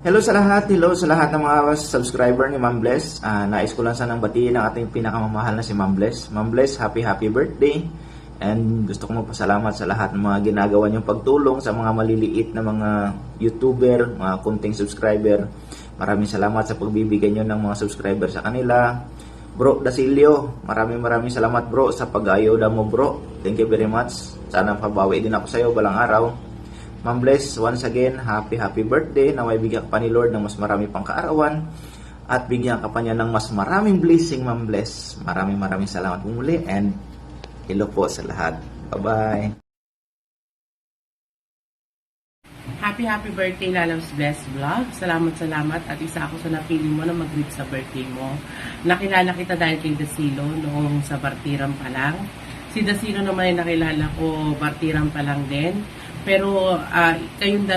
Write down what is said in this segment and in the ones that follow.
Hello sa lahat ng mga subscriber ni Ma'am Bless. Nais ko lang sanang batiin ang ating pinakamamahal na si Ma'am Bless. Ma'am Bless, happy birthday. And gusto ko magpasalamat sa lahat ng mga ginagawa niyong pagtulong sa mga maliliit na mga YouTuber, mga kunting subscriber. Maraming salamat sa pagbibigay niyo ng mga subscriber sa kanila. Bro Dasilio, maraming salamat bro sa pag-ayoda mo bro. Thank you very much. Sana pabawi din ako sa iyo balang araw. Ma'am Bless, once again, happy birthday. Naway bigyan ka pa ni Lord ng mas marami pang kaarawan at bigyan ka pa niya ng mas maraming blessing, Ma'am Bless. Maraming salamat po muli and hello po sa lahat. Bye-bye. Happy birthday, Lalabs Bless Vlog. Salamat at isa ako sa napili mo na mag-greet sa birthday mo. Nakilala kita dahil kay Dasilo noong sa Bartiran pa lang. Si Dasilo naman ay nakilala ko Bartiran pa lang din. Pero kayong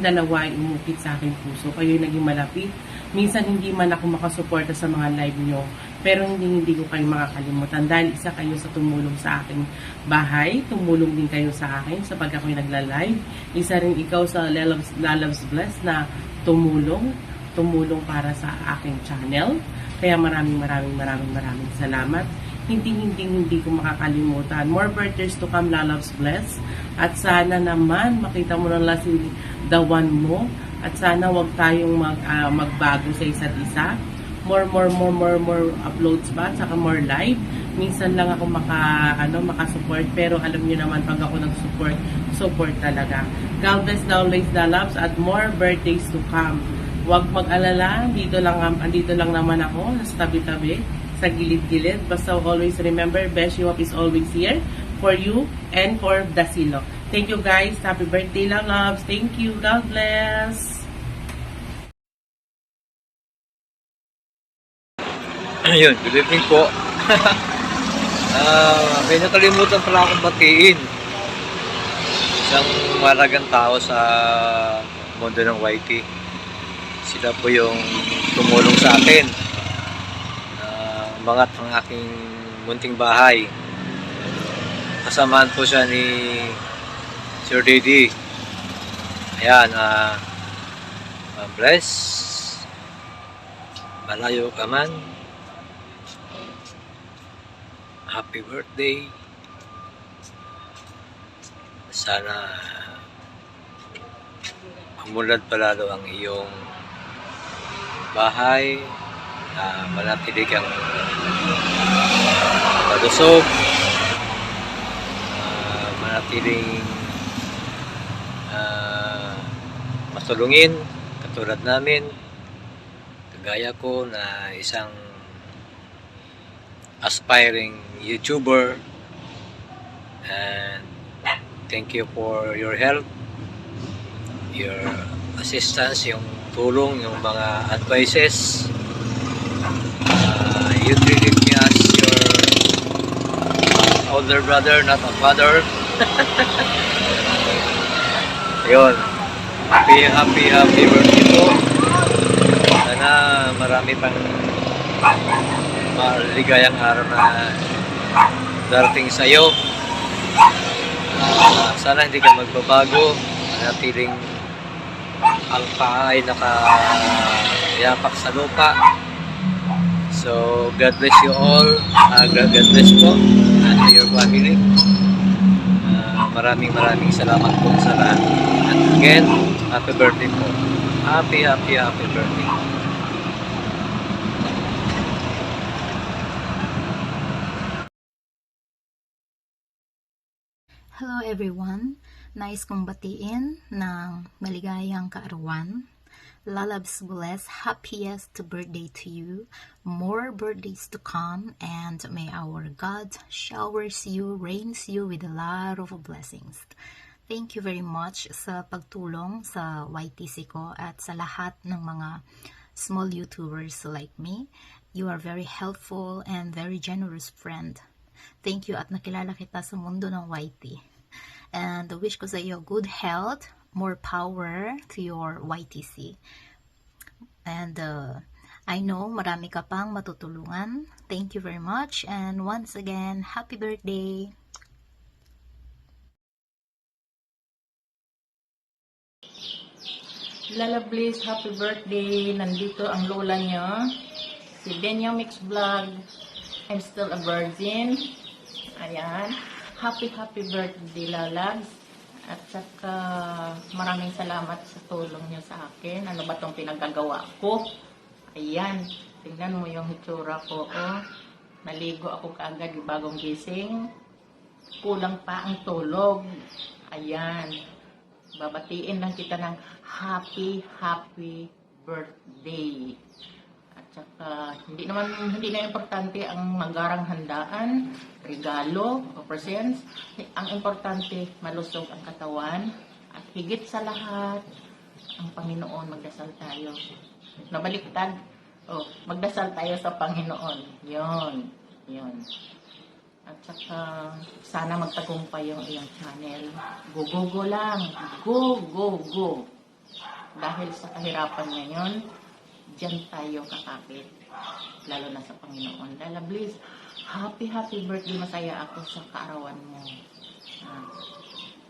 dalawa ay umukit sa aking puso. Kayo naging malapit. Minsan hindi man ako makasuporta sa mga live nyo. Pero hindi ko kayo makakalimutan. Dahil isa kayo sa tumulong sa aking bahay. Tumulong din kayo sa akin sa pag ako'y nagla-live. Isa rin ikaw sa Lalabs Bless na tumulong para sa aking channel. Kaya maraming salamat. Hindi ko makakalimutan. More birthdays to come, Lalabs Bless. At sana naman makita mo na lang si the one mo. At sana wag tayong magbago sa isa't isa. More uploads ba? Saka more live. Minsan lang ako makasupport. Pero alam niyo naman pag ako support talaga. God bless always, Lalabs. At more birthdays to come. Wag mag-alala. Andito lang naman ako. Sa tabi-tabi. Sa gilid-gilid. Basta always remember, Beshi Wap is always here for you and for Dasilo. Thank you guys. Happy birthday, Lalabs. Thank you. God bless. Ayun, good evening po. May nakalimutan pala akong batiin. Isang malagang tao sa mundo ng YT. Sila po yung tumulong sa akin. Umangat ang aking munting bahay. Kasamaan po siya ni Sir Didi. Ayan, bless. Malayo ka man. Happy birthday. Sana umulad palalo ang iyong bahay. Manatili kang madusog, manatiling masulungin katulad namin, kagaya ko na isang aspiring YouTuber. And thank you for your help, your assistance, yung tulong, yung mga advices. You treated me as your older brother, not a father. Yun. Happy birthday po. Sana marami pang maligayang araw na darating sa iyo. Sana hindi ka magbabago. Manatiling ang paa ay nakayapak sa lupa. So, God bless you all. God bless po and your family. Maraming salamat po sa lahat. And again, happy birthday po. Happy birthday. Hello everyone. Nais kong batiin ng maligayang kaarawan. Lalabs Bless, happiest birthday to you. More birthdays to come, and may our God showers you, rains you with a lot of blessings. Thank you very much sa pagtulong sa YTC ko at sa lahat ng mga small YouTubers like me. You are very helpful and very generous friend. Thank you at nakilala kita sa mundo ng YT. And wish ko sa iyo good health, more power to your YTC. And I know marami ka pang matutulungan. Thank you very much. And once again, happy birthday! Lala Bliss, happy birthday. Nandito ang lola niya. Si Denya Mix Vlog. I'm still a virgin. Ayan. Happy birthday, Lalabs. At saka maraming salamat sa tulong niyo sa akin. Ano ba tong pinagagawa ko? Ayan. Tingnan mo yung hitsura ko. Oh. Naligo ako kaagad yung bagong gising. Kulang pa ang tulog. Ayan. Babatiin lang kita ng happy birthday. At saka, hindi na importante ang magarang handaan, regalo, o presents. Ang importante, malusog ang katawan. At higit sa lahat, ang Panginoon, magdasal tayo. Nabaliktad. Magdasal tayo sa Panginoon. Yon. At saka, sana magtagumpay yung iyong channel. Go lang. Go. Dahil sa kahirapan ngayon, diyan tayo kakapit. Lalo na sa Panginoon. Lala Bliss, happy birthday. Masaya ako sa kaarawan mo.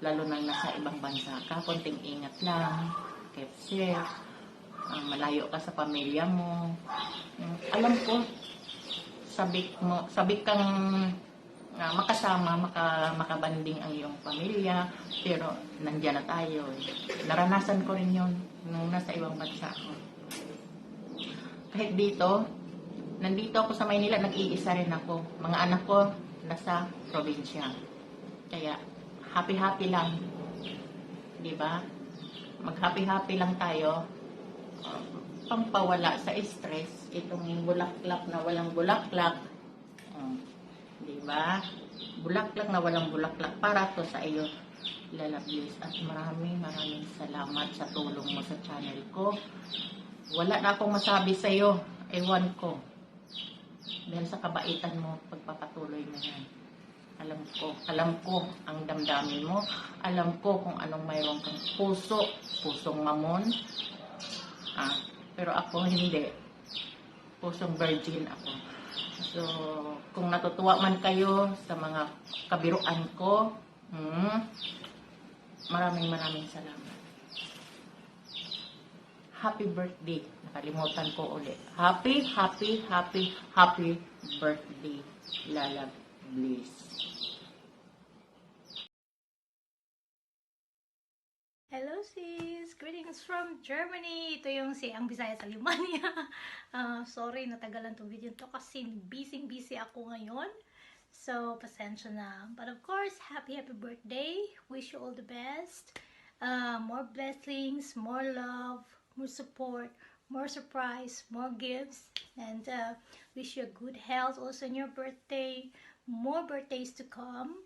Lalo na nasa ibang bansa ka. Konting ingat lang. Keep safe. Malayo ka sa pamilya mo. Alam ko, sabik kang makasama, makabanding ang iyong pamilya, pero nandiyan na tayo. Naranasan ko rin yun nung nasa ibang bansa ako. Kahit nandito ako sa Maynila, nag-iisa rin ako. Mga anak ko nasa probinsya. Kaya happy lang. Diba? Mag-happy lang tayo. Pampawala sa stress, itong bulaklak na walang bulaklak. Diba? Bulaklak na walang bulaklak para to sa iyo, Lala Bliss. At maraming salamat sa tulong mo sa channel ko. Wala na akong masabi sa iyo. Ewan ko. Dahil sa kabaitan mo, pagpapatuloy mo yan. Alam ko ang damdamin mo. Alam ko kung anong mayroon kang pusong mamon. Pero ako hindi. Pusong virgin ako. So, kung natutuwa man kayo sa mga kabiruan ko, maraming salamat. Happy birthday. Nakalimutan ko ulit. Happy birthday, Lala Bliss. Hello sis! Greetings from Germany! Ito yung si Ang Bisaya sa Limania. Sorry, natagalan tong video to kasi busy ako ngayon. So, pasensya na. But of course, happy birthday! Wish you all the best. More blessings, more love, more support, more surprise, more gifts. And wish you a good health also in your birthday. More birthdays to come.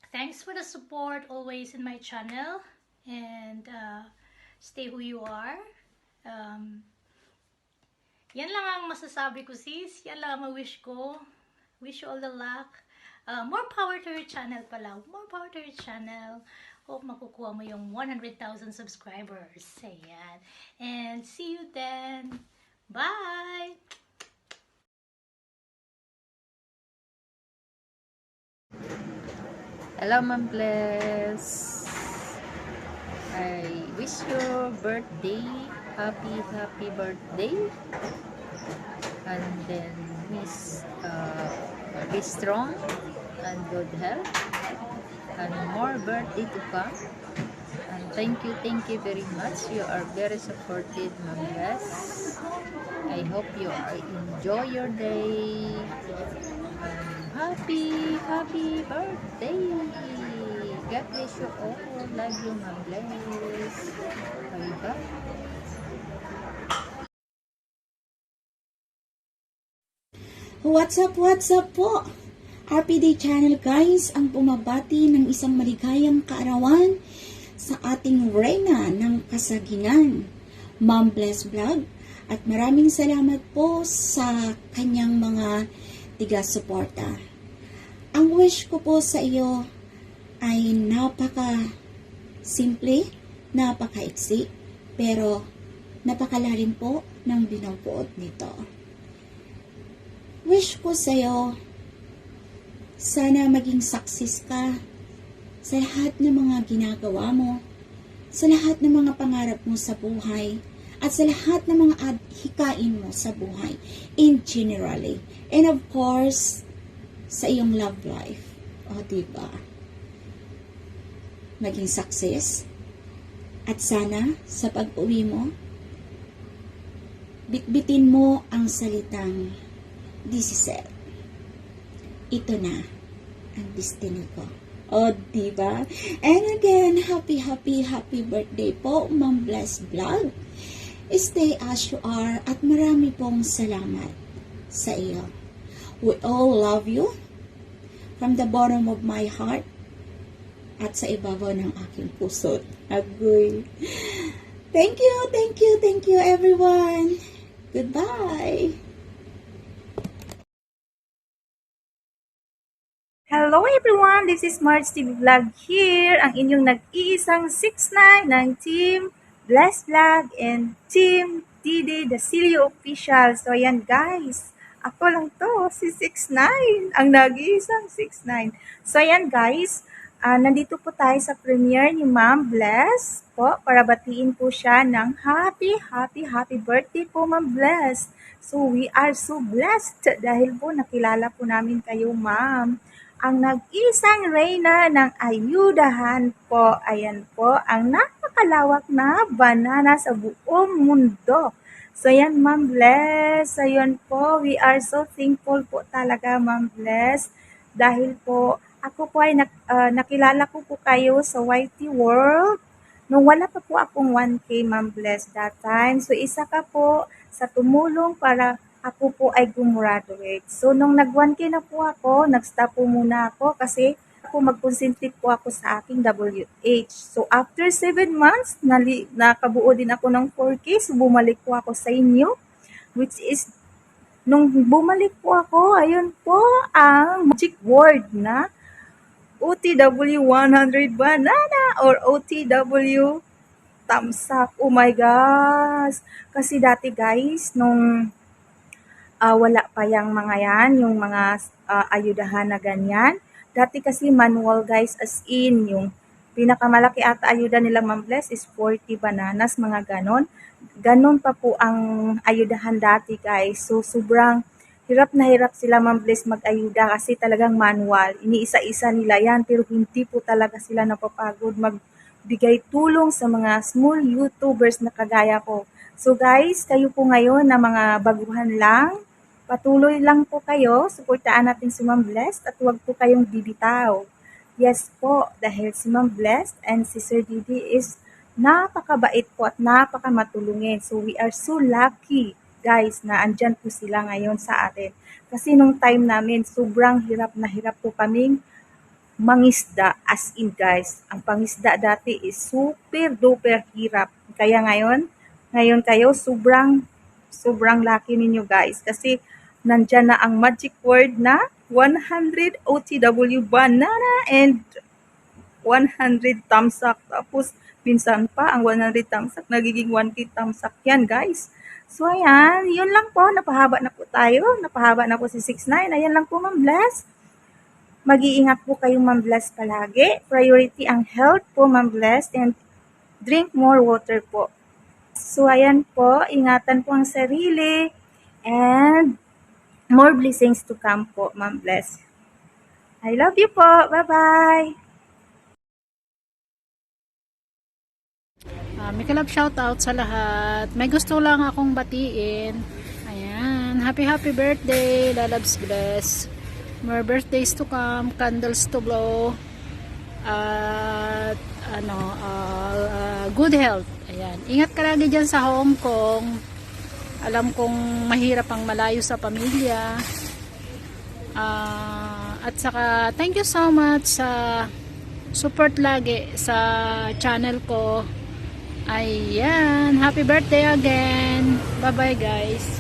Thanks for the support always in my channel, and stay who you are. Yan lang ang masasabi ko sis, yan lang ang wish ko. Wish you all the luck. More power to your channel pala, more power to your channel. Hope makukuha mo yung 100,000 subscribers. Ayan. And see you then. Bye! Hello, Ma'am Bless. I wish your birthday, happy birthday. And then be strong and good health. And more birthday to come. And thank you very much. You are very supportive, Ma'am Bless. I hope you enjoy your day. Happy birthday! God bless you all. Love you, Ma'am Bless. Bye-bye. What's up po? RPD channel guys, ang pumabati ng isang maligayang kaarawan sa ating reyna ng kasagingan, Ma'am Bless Vlog. At maraming salamat po sa kanyang mga tiga-suporta. Ang wish ko po sa iyo ay napaka-simple, napaka-iksi, pero napakalalim po ng binubuod nito. Wish ko sa iyo, sana maging success ka sa lahat ng mga ginagawa mo, sa lahat ng mga pangarap mo sa buhay, at sa lahat ng mga hikain mo sa buhay in generally. And of course, sa iyong love life. O, diba? Maging success. At sana, sa pag-uwi mo, bitbitin mo ang salitang, "This is it. Ito na ang destiny ko." O, diba? And again, happy birthday po, Ma'am Bless Vlog. Stay as you are at marami pong salamat sa iyo. We all love you from the bottom of my heart at sa ibabaw ng aking puso. Agoy. Thank you everyone. Goodbye. Hello everyone! This is March TV Vlog here, ang inyong nag-iisang 6'9" ng Team Bless Vlog and Team Didi Dasilio Official. So ayan guys, ako lang to, si 6'9", ang nag-iisang 6'9". So ayan guys, nandito po tayo sa premiere ni Ma'am Bless po para batiin po siya ng happy birthday po Ma'am Bless. So we are so blessed dahil po nakilala po namin kayo Ma'am. Ang nag-isang reyna ng ayudahan po. Ayan po, ang napakalawak na banana sa buong mundo. So, ayan, Ma'am Bless. Ayan po, we are so thankful po talaga, Ma'am Bless. Dahil po, ako po ay nakilala ko po kayo sa YT World. Nung wala pa po akong 1K, Ma'am Bless, that time. So, isa ka po sa tumulong para ako po ay gumraduate. So, nung nag-1K na po ako, nag-stop po muna ako kasi ako mag-concentrate po ako sa aking WH. So, after 7 months, nakabuo din ako ng 4K. So, bumalik po ako sa inyo. Which is, nung bumalik po ako, ayun po ang magic word na OTW 100 banana or OTW thumbs up. Oh my gosh! Kasi dati guys, nung wala pa yung mga yan, yung mga ayudahan na ganyan. Dati kasi manual guys, as in, yung pinakamalaki ata ayuda nila Ma'am Bless is 40 bananas, mga ganon. Ganon pa po ang ayudahan dati guys. So, sobrang hirap na hirap sila Ma'am Bless mag-ayuda kasi talagang manual. Iniisa-isa nila yan, pero hindi po talaga sila napapagod magbigay tulong sa mga small YouTubers na kagaya ko. So guys, kayo po ngayon na mga baguhan lang, patuloy lang po kayo, suportaan natin si Ma'am Bless at huwag po kayong bibitaw. Yes po, dahil si Ma'am Bless and si Sir Didi is napakabait po at napakamatulungin. So we are so lucky guys na andyan po sila ngayon sa atin. Kasi nung time namin, sobrang hirap na hirap po kaming mangisda, as in guys. Ang pangisda dati is super duper hirap. Kaya ngayon kayo, sobrang lucky ninyo guys. Kasi nandyan na ang magic word na 100 OTW banana and 100 thumbs up. Tapos, pinsan pa ang 100 thumbs up, nagiging 1K thumbs up yan guys. So, ayan. Yun lang po. Napahaba na po tayo. Napahaba na po si 6'9". Ayan lang po, Ma'am Bless. Mag-iingat po kayong Ma'am Bless palagi. Priority ang health po, Ma'am Bless. And drink more water po. So, ayan po. Ingatan po ang sarili. And more blessings to come po, Ma'am Bless. I love you po. Bye-bye. May kalab shoutout sa lahat. May gusto lang akong batiin. Ayan. Happy birthday, Lalabs Bless. More birthdays to come, candles to blow. At good health. Ayan. Ingat ka lagi dyan sa Hong Kong. Alam kong mahirap ang malayo sa pamilya. At saka thank you so much sa support lagi sa channel ko. Ayan, happy birthday again. Bye bye guys.